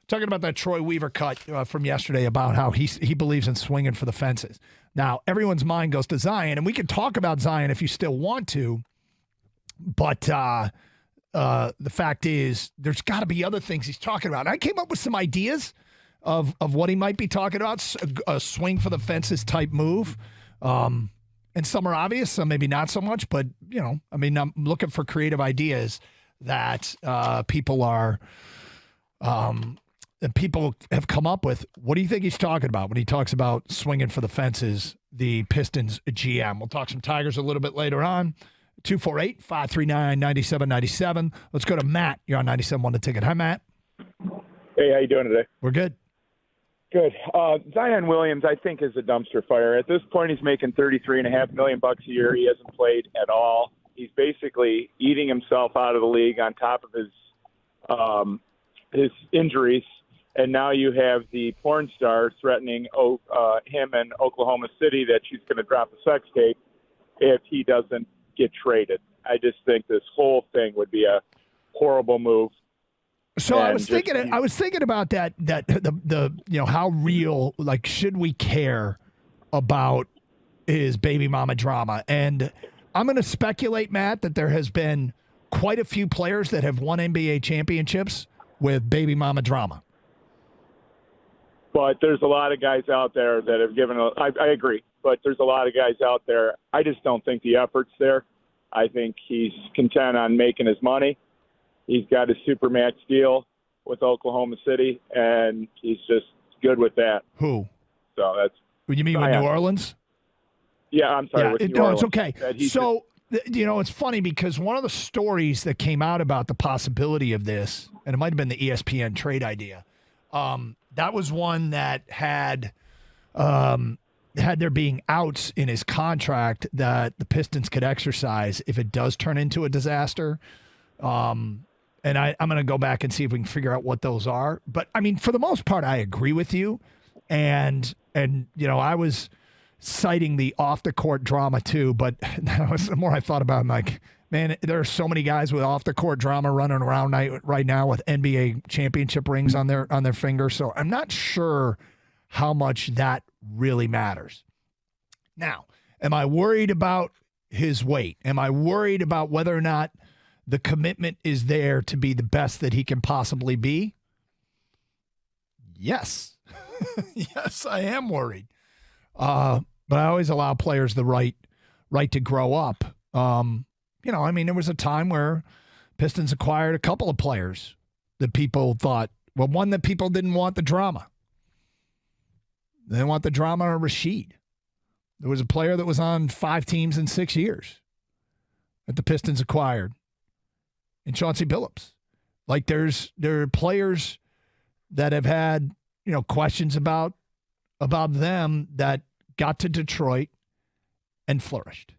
talking about that Troy Weaver cut from yesterday about how he believes in swinging for the fences. Now, everyone's mind goes to Zion, and we can talk about Zion if you still want to, but the fact is there's got to be other things he's talking about. And I came up with some ideas of what he might be talking about, a swing for the fences type move. And some are obvious, some maybe not so much, but, I'm looking for creative ideas that people have come up with. What do you think he's talking about when he talks about swinging for the fences, the Pistons GM? We'll talk some Tigers a little bit later on. 248-539-9797. Let's go to Matt. You're on 97.1 The Ticket. Hi, Matt. Hey, how you doing today? We're good. Good. Zion Williams, I think, is a dumpster fire. At this point, he's making $33.5 million a year. He hasn't played at all. He's basically eating himself out of the league on top of his injuries. And now you have the porn star threatening him in Oklahoma City that she's going to drop a sex tape if he doesn't get traded. I just think this whole thing would be a horrible move. So I was thinking about that the how real, like, should we care about his baby mama drama? And I'm going to speculate, Matt, that there has been quite a few players that have won NBA championships with baby mama drama. But there's a lot of guys out there that have given I agree, but there's a lot of guys out there. I just don't think the effort's there. I think he's content on making his money. He's got a supermax deal with Oklahoma City, and he's just good with that. Who? So that's. You mean with New Orleans? Yeah, I'm sorry. Yeah, New Orleans. It's okay. So, it's funny because one of the stories that came out about the possibility of this, and it might have been the ESPN trade idea, that was one that had there being outs in his contract that the Pistons could exercise if it does turn into a disaster. And I'm going to go back and see if we can figure out what those are. But, I mean, for the most part, I agree with you. And I was citing the off-the-court drama too, but the more I thought about it, I'm like, man, there are so many guys with off-the-court drama running around right now with NBA championship rings on their fingers. So I'm not sure how much that really matters. Now, am I worried about his weight? Am I worried about whether or not the commitment is there to be the best that he can possibly be? Yes. Yes, I am worried. But I always allow players the right to grow up. There was a time where Pistons acquired a couple of players that people thought, one that people didn't want the drama. They didn't want the drama of Rashid. There was a player that was on 5 teams in 6 years that the Pistons acquired. And Chauncey Billups. Like there are players that have had, questions about them that got to Detroit and flourished.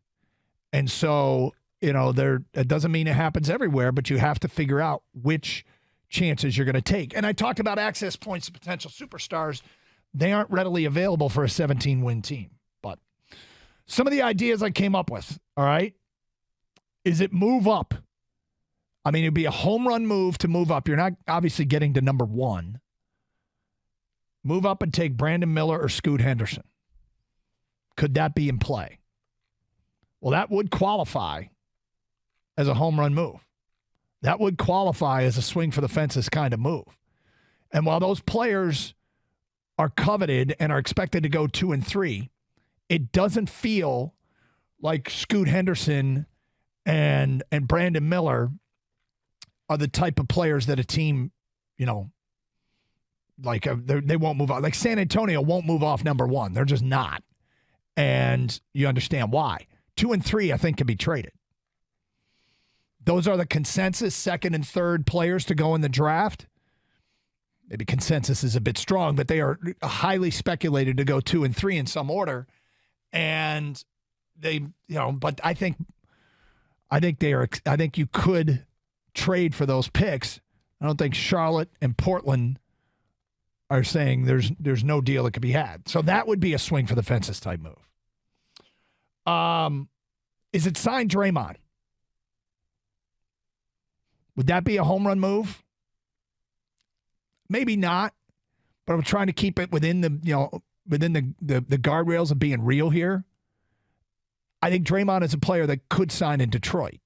And so, it doesn't mean it happens everywhere, but you have to figure out which chances you're going to take. And I talked about access points to potential superstars. They aren't readily available for a 17-win team. But some of the ideas I came up with, all right, is it move up? I mean, it'd be a home run move to move up. You're not obviously getting to number 1. Move up and take Brandon Miller or Scoot Henderson. Could that be in play? Well, that would qualify as a home run move. That would qualify as a swing for the fences kind of move. And while those players are coveted and are expected to go 2 and 3, it doesn't feel like Scoot Henderson and Brandon Miller are the type of players that a team, they won't move off. Like San Antonio won't move off number 1. They're just not. And you understand why. 2 and 3, I think, can be traded. Those are the consensus 2nd and 3rd players to go in the draft. Maybe consensus is a bit strong, but they are highly speculated to go 2 and 3 in some order. And they, but I think you could trade for those picks. I don't think Charlotte and Portland are saying there's no deal that could be had. So that would be a swing for the fences type move. Is it sign Draymond? Would that be a home run move? Maybe not, but I'm trying to keep it within the guardrails of being real here. I think Draymond is a player that could sign in Detroit.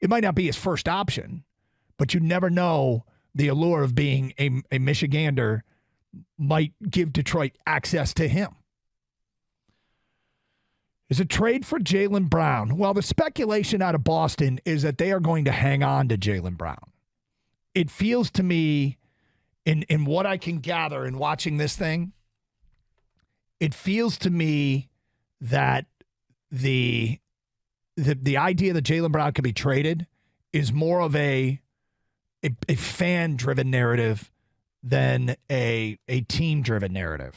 It might not be his first option, but you never know. The allure of being a Michigander might give Detroit access to him. Is a trade for Jaylen Brown? Well, the speculation out of Boston is that they are going to hang on to Jaylen Brown. It feels to me, in what I can gather in watching this thing, it feels to me that the idea that Jaylen Brown could be traded is more of a fan-driven narrative than a team-driven narrative.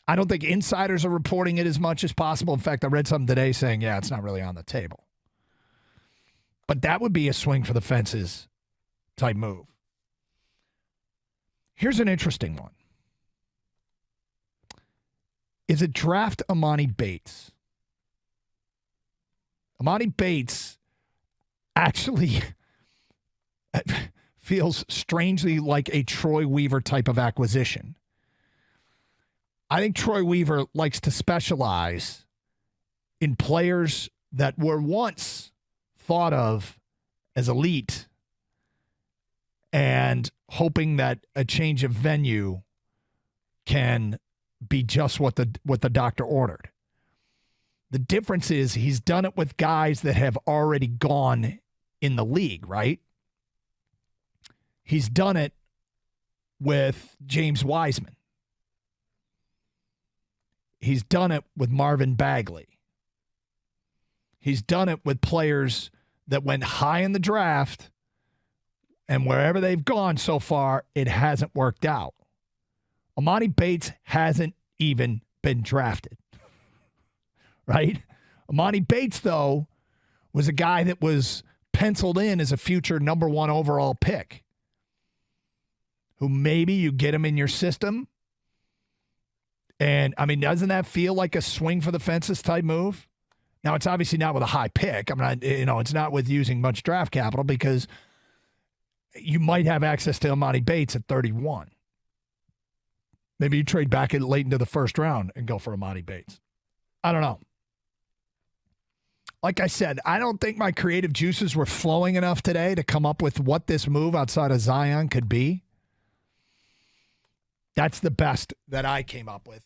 I don't think insiders are reporting it as much as possible. In fact, I read something today saying, yeah, it's not really on the table. But that would be a swing for the fences type move. Here's an interesting one. Is it draft Amani Bates? Amani Bates actually feels strangely like a Troy Weaver type of acquisition. I think Troy Weaver likes to specialize in players that were once thought of as elite and hoping that a change of venue can be just what the doctor ordered. The difference is he's done it with guys that have already gone in the league, right? He's done it with James Wiseman. He's done it with Marvin Bagley. He's done it with players that went high in the draft, and wherever they've gone so far, it hasn't worked out. Amani Bates hasn't even been drafted, right? Amani Bates, though, was a guy that was penciled in as a future number 1 overall pick, who maybe you get him in your system. And, I mean, doesn't that feel like a swing for the fences type move? Now, it's obviously not with a high pick. I'm not, it's not with using much draft capital because you might have access to Amani Bates at 31. Maybe you trade back late into the first round and go for Amani Bates. I don't know. Like I said, I don't think my creative juices were flowing enough today to come up with what this move outside of Zion could be. That's the best that I came up with.